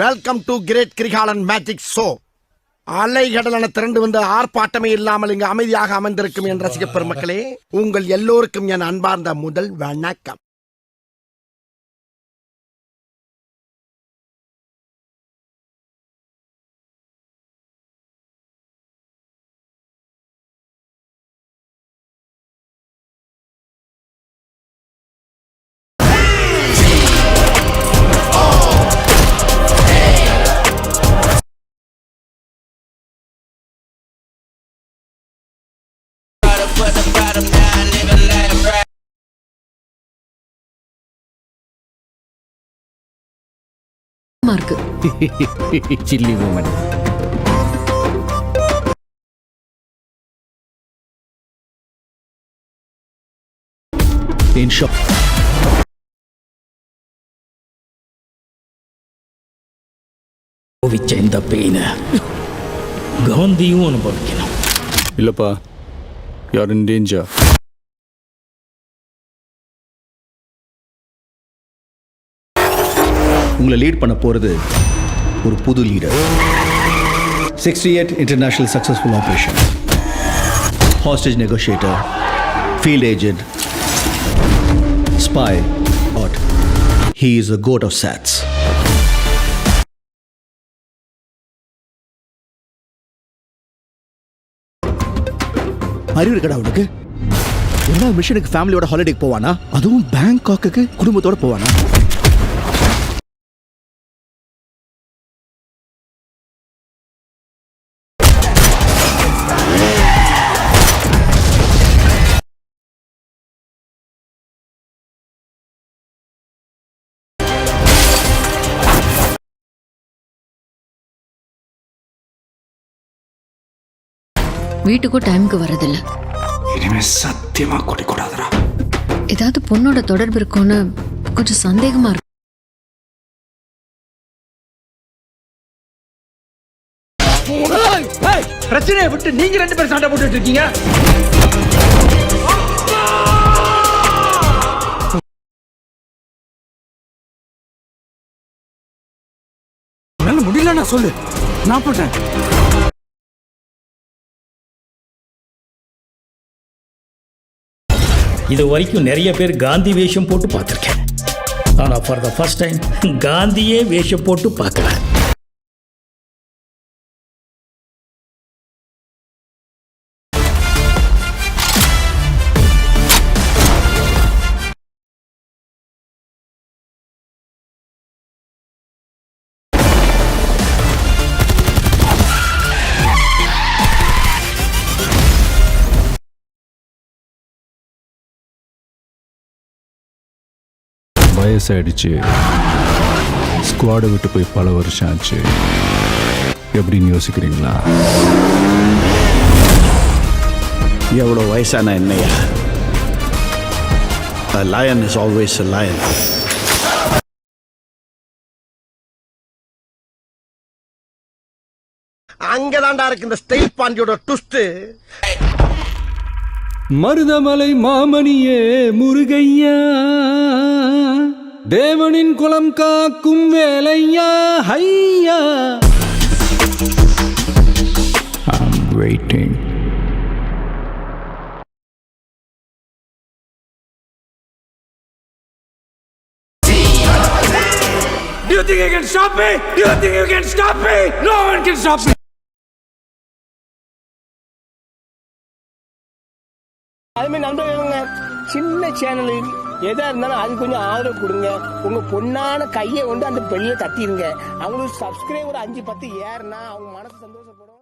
Welcome to great Kirikalan magic show. அலைகடலான திரண்டு வந்து ஆர்ப்பாட்டமே இல்லாமல் இங்கு அமைதியாக அமைந்திருக்கும் என் ரசிக பெருமக்களே, உங்கள் எல்லோருக்கும் என் அன்பார்ந்த முதல் வணக்கம். Chilli woman. In shop. இந்த பெயின காந்தியும் அனுபவிக்கணும். இல்லப்பா, you're in danger. உங்களை லீட் பண்ண போறது ஒரு புது leader. 68 international successful operation, hostage negotiator, field agent, spy, but he is a goat of sats. அறிவு இருக்கடா உனக்கு? எல்லா மிஷனுக்கு ஃபேமிலியோட ஹாலிடேக்கு போவானா? அதுவும் பேங்காக்கு குடும்பத்தோட போவானா? வீட்டுக்கும் டைமுக்கு வரதில்ல. இனிமே சத்தியமா கூடாதுடா. ஏதாவது பொண்ணோட தொடர்பு இருக்கும்னு கொஞ்சம் சந்தேகமா இருக்கு. பிரச்சனையை விட்டு நீங்க ரெண்டு பேரும் சண்டை போட்டுட்டு இருக்கீங்க. முடியல, நான் சொல்லு, நான் போட்டேன். இது வரைக்கும் நிறைய பேர் காந்தி வேஷம் போட்டு பார்த்துருக்கேன். ஆனால் ஃபார் த ஃபர்ஸ்ட் டைம் காந்தியே வேஷம் போட்டு பார்க்கல. வயசாயிடுச்சு, ஸ்குவாடை விட்டு போய் பல வருஷம் ஆச்சு. எப்படின்னு யோசிக்கிறீங்களா? எவ்வளோ வயசான என்னையா? A lion is always a lion. அங்கதான்டா இருக்கு இந்த ஸ்டைல் பாண்டியோட ட்விஸ்ட். மருதமலை மாமணியே முருகையா, தேவனின் குலம் காக்கும் வேலையா, ஹையா. I'm waiting. Do you think you can stop me? Do you think you can stop me? No one can stop me. அதுமாதிரி நண்பர்களுங்க, சின்ன சேனலு எதா இருந்தாலும் அது கொஞ்சம் ஆதரவு கொடுங்க. உங்க பொண்ணான கையை கொண்டு அந்த பெல்ல தட்டிடுங்க. அவங்களுக்கு சப்ஸ்கிரைபர் 5-10 ஏறுனா அவங்க மனசு சந்தோஷப்படும்.